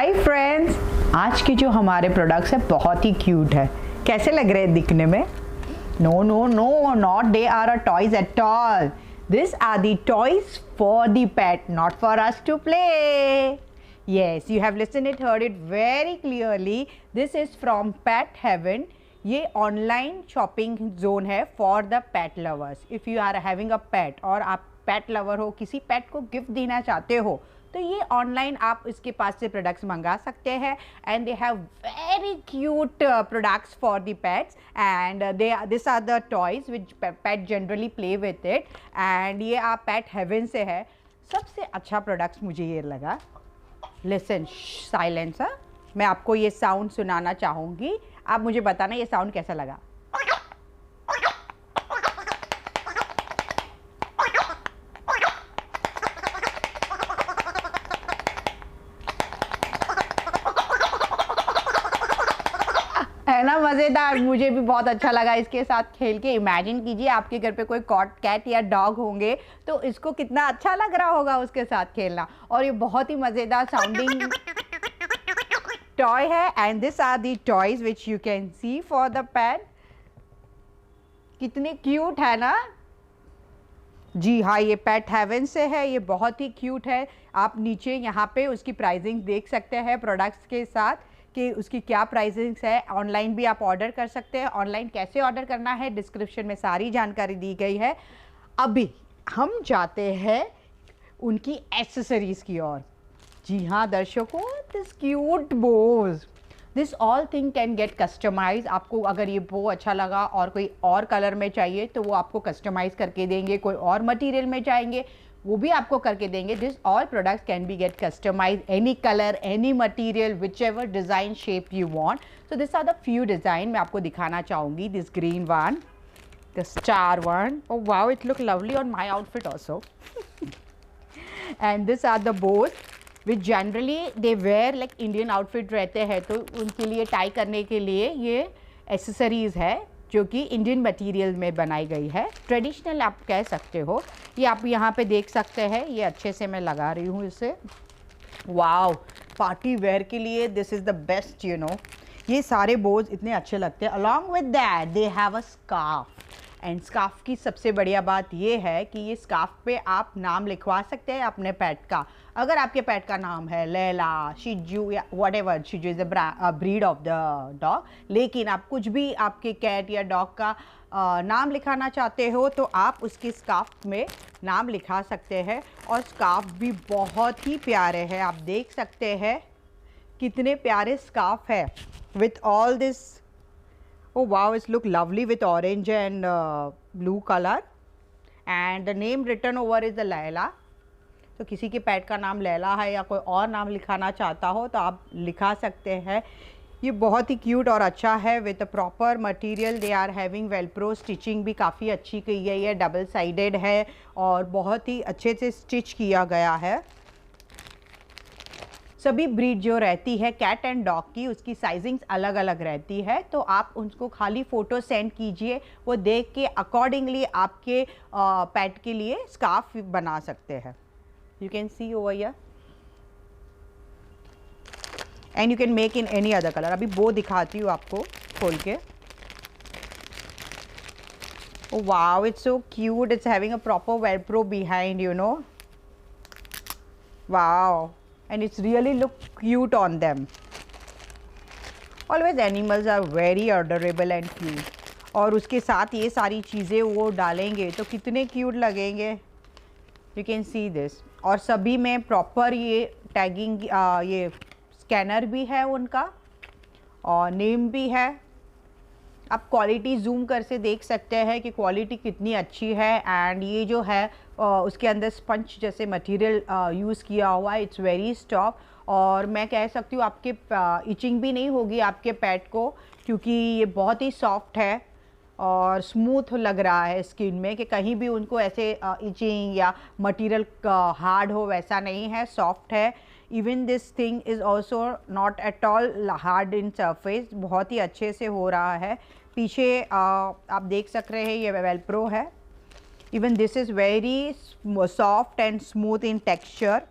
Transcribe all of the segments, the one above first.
Hi friends, आज के जो हमारे प्रोडक्ट्स हैं बहुत ही क्यूट है। कैसे लग रहे हैं दिखने में? No no no, not they are a toys at all. This are the toys for the pet, not for us to play. Yes, you have listened it, heard it very clearly. This is from Pet Heaven. ये online shopping zone है for the pet lovers. If you are having a pet और आप पेट lover हो, किसी पेट को gift देना चाहते हो, तो ये ऑनलाइन आप इसके पास से प्रोडक्ट्स मंगा सकते हैं। And they have very cute products for the pets and this are the toys which pet generally play with it. And ये आप पेट हेवन से है। सबसे अच्छा प्रोडक्ट्स मुझे ये लगा। Listen, silence. मैं आपको ये साउंड सुनाना चाहूँगी, आप मुझे बताना ये साउंड कैसा लगा। है ना मज़ेदार? मुझे भी बहुत अच्छा लगा इसके साथ खेल के। इमेजिन कीजिए आपके घर पे कोई कैट या डॉग होंगे तो इसको कितना अच्छा लग रहा होगा उसके साथ खेलना। और ये बहुत ही मज़ेदार साउंडिंग टॉय है। And this are the toys which you can see for the pet. कितने क्यूट है ना? जी हाँ, ये पेट हेवन से है। ये बहुत ही क्यूट है। आप नीचे यहाँ पे उसकी प्राइसिंग देख सकते हैं प्रोडक्ट्स के साथ कि उसकी क्या प्राइसिंग है। ऑनलाइन भी आप ऑर्डर कर सकते हैं। ऑनलाइन कैसे ऑर्डर करना है डिस्क्रिप्शन में सारी जानकारी दी गई है। अभी हम जाते हैं उनकी एक्सेसरीज़ की ओर। जी हाँ दर्शकों, this cute bows, this all thing can get customize. आपको अगर ये बो अच्छा लगा और कोई और कलर में चाहिए तो वो आपको कस्टमाइज़ करके देंगे। कोई और मटेरियल में चाहेंगे वो भी आपको करके देंगे। This all products can be get customize, any colour, any material, whichever design shape you want. So this are the few design मैं आपको दिखाना चाहूँगी। This green one, the star one, oh wow, it look lovely on my outfit also. And this are the bows which generally they wear like Indian outfit रहते हैं, तो उनके लिए tie करने के लिए ये एसेसरीज़ है जो कि इंडियन मटेरियल में बनाई गई है। ट्रेडिशनल आप कह सकते हो। ये आप यहाँ पे देख सकते हैं। ये अच्छे से मैं लगा रही हूँ इसे। वाओ, पार्टी वेयर के लिए this is the best, you know. ये सारे बोज इतने अच्छे लगते हैं। Along with that they have a scarf. And scarf की सबसे बढ़िया बात ये है कि ये स्कार्फ पे आप नाम लिखवा सकते हैं अपने पेट का। अगर आपके पेट का नाम है लैला, शिजू या व्हाटएवर, शिजू is a breed of the dog, लेकिन आप कुछ भी आपके कैट या डॉग का नाम लिखाना चाहते हो तो आप उसके स्कार्फ में नाम लिखा सकते हैं। और स्कार्फ भी बहुत ही प्यारे हैं। आप देख सकते हैं कितने प्यारे स्कार्फ है with all this. Oh wow, it's look lovely with orange and blue color, and the name written over is the Laila. तो किसी के पेट का नाम लैला है या कोई और नाम लिखाना चाहता हो तो आप लिखा सकते हैं। ये बहुत ही क्यूट और अच्छा है with proper material. They are having velcro stitching भी काफ़ी अच्छी की गई है, डबल साइडेड है और बहुत ही अच्छे से स्टिच किया गया है। सभी ब्रीड जो रहती है कैट एंड डॉग की, उसकी साइजिंग्स अलग अलग रहती है। तो आप उनको खाली फ़ोटो सेंड कीजिए, वो देख के अकॉर्डिंगली आपके पेट के लिए स्कार्फ बना सकते हैं। You can see over here and you can make in any other colour. अभी वो दिखाती हूँ आपको खोल के। Wow, it's so cute, it's having a proper velcro behind, you know. Wow, and it's really look cute on them. Always animals are very adorable and cute. और उसके साथ ये सारी चीज़ें वो डालेंगे तो कितने क्यूट लगेंगे। You can see this. और सभी में प्रॉपर ये टैगिंग, ये स्कैनर भी है उनका और नेम भी है। आप क्वालिटी जूम कर से देख सकते हैं कि क्वालिटी कितनी अच्छी है। एंड ये जो है उसके अंदर स्पंज जैसे मटेरियल यूज़ किया हुआ है। इट्स वेरी सॉफ्ट और मैं कह सकती हूँ आपके इचिंग भी नहीं होगी आपके पेट को, क्योंकि ये बहुत ही सॉफ्ट है और स्मूथ लग रहा है स्किन में कि कहीं भी उनको ऐसे इचिंग या मटेरियल हार्ड हो, वैसा नहीं है, सॉफ्ट है। Even this thing is also not at all hard in surface, बहुत ही अच्छे से हो रहा है। पीछे आप देख सक रहे हैं ये वेलप्रो है। Even this is very soft and smooth in texture.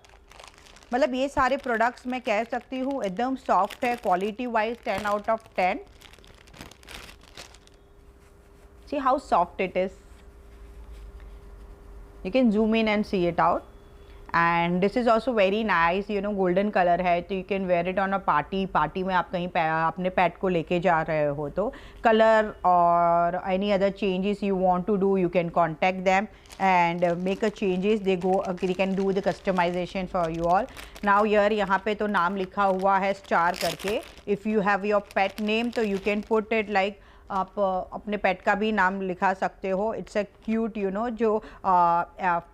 मतलब ये सारे प्रोडक्ट्स मैं कह सकती हूँ एकदम सॉफ्ट है, quality wise 10 out of 10। See how soft it is, you can zoom in and see it out. And this is also very nice, you know, golden color है, तो you can wear it on a party में आप कहीं अपने पेट को लेके जा रहे हो तो कलर और any other changes you want to do, you can contact them and make a changes, they can do the customization for you all. Now here यहाँ पे तो नाम लिखा हुआ है स्टार करके, if you have your pet name तो you can put it like, आप अपने पेट का भी नाम लिखा सकते हो। It's a cute, you know, जो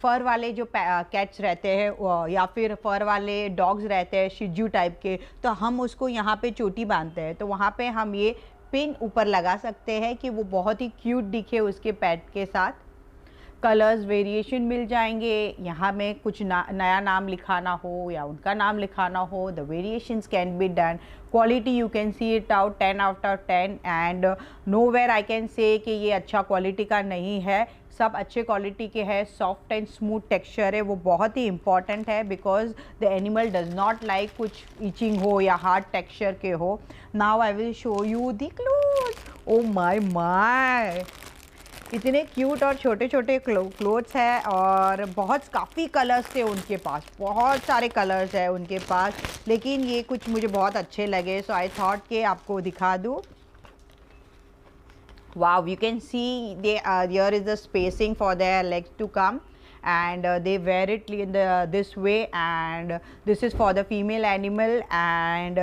फर वाले जो कैट्स रहते हैं या फिर फर वाले डॉग्स रहते हैं शिजू टाइप के, तो हम उसको यहाँ पे चोटी बांधते हैं, तो वहाँ पे हम ये पिन ऊपर लगा सकते हैं कि वो बहुत ही क्यूट दिखे उसके पेट के साथ। कलर्स वेरिएशन मिल जाएंगे, यहाँ में कुछ नया नाम लिखाना हो या उनका नाम लिखाना हो, the variations can be done. Quality you can see it out 10 out of 10 and nowhere I can say कि ये अच्छा क्वालिटी का नहीं है, सब अच्छे क्वालिटी के हैं। सॉफ्ट एंड स्मूथ टेक्सचर है, वो बहुत ही इंपॉर्टेंट है because the animal does not like कुछ इचिंग हो या हार्ड टेक्सचर के हो। Now I will show you the cloth. Oh my my, इतने क्यूट और छोटे छोटे क्लोथ्स हैं और काफ़ी कलर्स थे उनके पास, बहुत सारे कलर्स हैं उनके पास, लेकिन ये कुछ मुझे बहुत अच्छे लगे, सो आई थॉट कि आपको दिखा दूँ। Wow, you can see here is the spacing for their legs to come and they wear it in this way and this is for the female animal and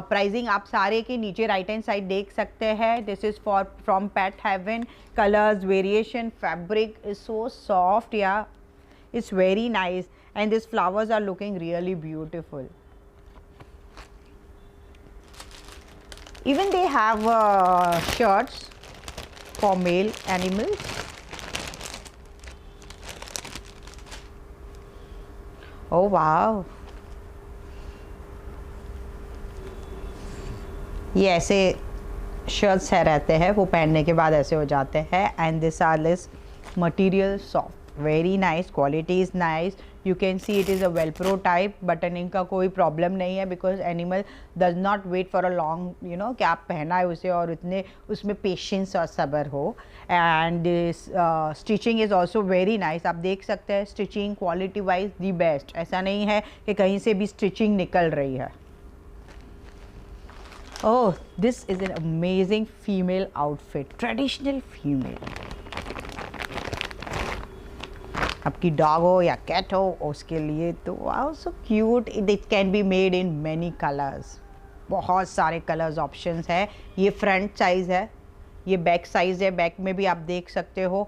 pricing आप सारे के नीचे right hand side देख सकते हैं। This is from Pet Haven, colors, variation, fabric is so soft, yeah, it's very nice and these flowers are looking really beautiful. Even they have shirts for male animals. Oh wow, ये ऐसे shirts है रहते हैं, वो पहनने के बाद ऐसे हो जाते हैं and this are this material soft, very nice, quality is nice, you can see it is a velcro type, buttoning का कोई प्रॉब्लम नहीं है because animal does not wait for a long, you know, कि आप पहना है उसे और उतने उसमें पेशेंस और सब्र हो। And stitching is also very nice, आप देख सकते हैं stitching quality wise the best, ऐसा नहीं है कि कहीं से भी स्टिचिंग निकल रही है। Oh, this is an amazing female outfit, traditional female. आपकी डॉग हो या कैट हो उसके लिए तो wow so cute, it can be made in many colours, बहुत सारे कलर्स ऑप्शंस है। ये फ्रंट साइज़ है, ये बैक साइज़ है, बैक में भी आप देख सकते हो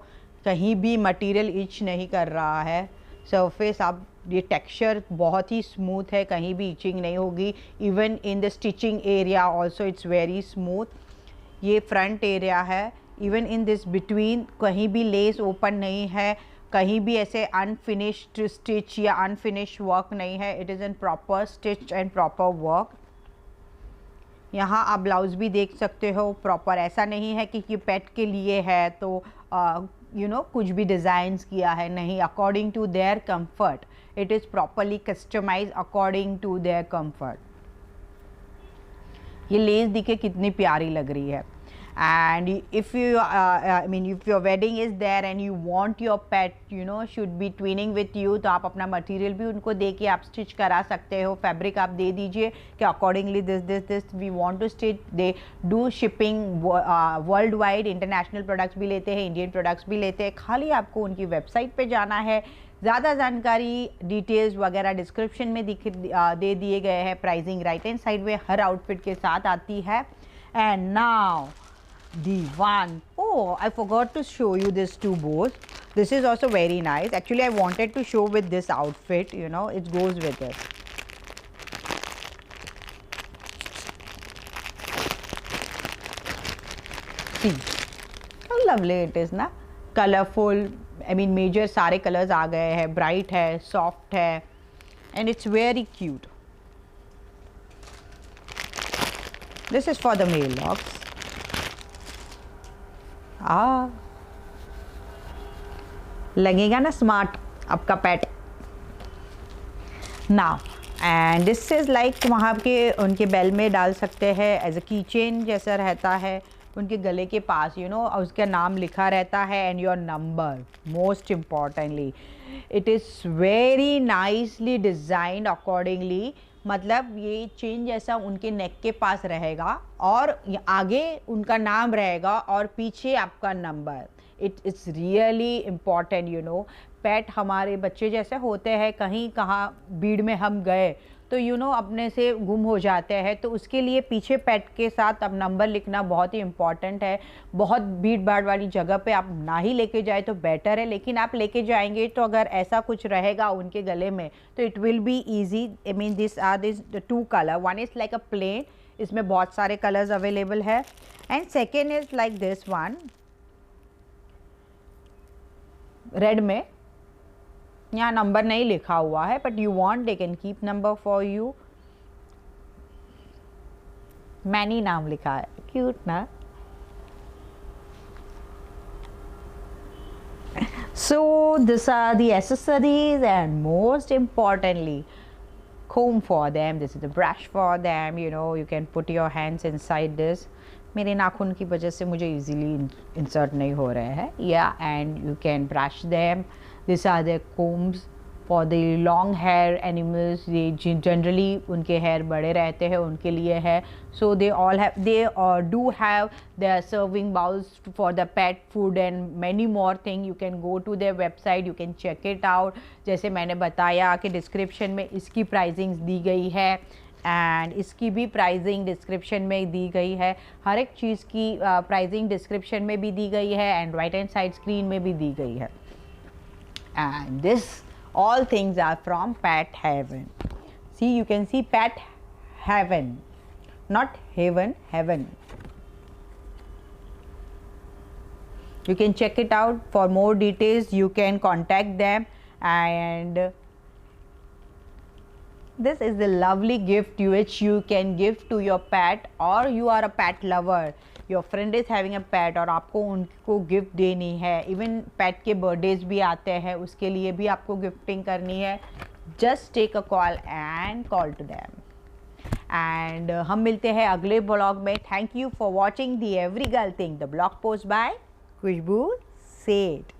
कहीं भी मटेरियल इच नहीं कर रहा है, सरफेस आप ये टेक्सचर बहुत ही स्मूथ है, कहीं भी इचिंग नहीं होगी, even in the stitching area also it's very smooth. ये फ्रंट एरिया है, इवन इन दिस बिटवीन कहीं भी लेस ओपन नहीं है, कहीं भी ऐसे अनफिनिश्ड स्टिच या अनफिनिश्ड वर्क नहीं है, it is an proper stitch and proper work. यहाँ आप ब्लाउज़ भी देख सकते हो प्रॉपर, ऐसा नहीं है कि पेट के लिए है तो यू नो कुछ भी डिज़ाइंस किया है, नहीं, according to their comfort, it is properly customize according to their comfort. ये लेस दिखे कितनी प्यारी लग रही है। And if you I mean if your wedding is there and you want your pet, you know, should be twinning with you, तो आप अपना मटेरियल भी उनको दे के आप स्टिच करा सकते हो, फैब्रिक आप दे दीजिए कि accordingly this we want to stitch. They do shipping worldwide, international products भी लेते हैं, इंडियन प्रोडक्ट्स भी लेते हैं, खाली आपको उनकी वेबसाइट पे जाना है। ज़्यादा जानकारी डिटेल्स वगैरह डिस्क्रिप्शन में दे दिए गए हैं, प्राइसिंग राइट हैंड साइड में हर आउटफिट के साथ आती है। And now the one, oh, I forgot to show you this two bows. This is also very nice. Actually I wanted to show with this outfit, you know, it goes with it. See how lovely it is na, colorful, I mean major सारे colors आ गए हैं, bright है, soft है and it's very cute. This is for the male dogs. लगेगा ना smart आपका pet. Now and this is like वहाँ के उनके बेल में डाल सकते हैं, एज अ की चेन जैसा रहता है उनके गले के पास, यू नो, उसका नाम लिखा रहता है and your number. Most importantly it is very nicely designed accordingly, मतलब ये चेन जैसा उनके नेक के पास रहेगा और आगे उनका नाम रहेगा और पीछे आपका number. It is really important, you know. Pet हमारे बच्चे जैसे होते हैं, कहीं कहाँ भीड़ में हम गए तो यू नो अपने से गुम हो जाते हैं, तो उसके लिए पीछे पेट के साथ अब नंबर लिखना बहुत ही इम्पॉर्टेंट है। बहुत भीड़ भाड़ वाली जगह पे आप ना ही लेके जाए तो बेटर है, लेकिन आप लेके जाएंगे तो अगर ऐसा कुछ रहेगा उनके गले में तो it will be easy. I mean this two colour, one is like a plain, इसमें बहुत सारे कलर्स अवेलेबल है, and second is like this one red में। यहाँ नंबर नहीं लिखा हुआ है, but you want they can keep number for you. Many नाम लिखा है, क्यूट ना। So these are the accessories, and most importantly comb for them. This is the brush for them, you know, you can put your hands inside this. मेरे नाखून की वजह से मुझे easily insert नहीं हो रहे हैं, yeah, and you can brush them. These are the combs for the long hair animals. ये generally उनके hair बड़े रहते हैं, उनके लिए है. So they all have, they do have their serving bowls for the pet food and many more things. You can go to their website, you can check it out. जैसे मैंने बताया कि description में इसकी pricing दी गई है and इसकी भी प्राइसिंग डिस्क्रिप्शन में दी गई है। हर एक चीज़ की प्राइसिंग डिस्क्रिप्शन में भी दी गई है and right hand side screen में भी दी गई है। And this all things are from Pet Haven. See, you can see Pet Haven, not Haven, Heaven. You can check it out. For more details you can contact them, and this is the lovely gift which you can give to your pet, or you are a pet lover, your friend is having a pet और आपको उनको gift देनी है, even पेट के birthdays भी आते हैं उसके लिए भी आपको गिफ्टिंग करनी है, just take a call and call to them. And हम मिलते हैं अगले ब्लॉग में। Thank you for watching the every girl thing, the blog post by Khushboo सेठ।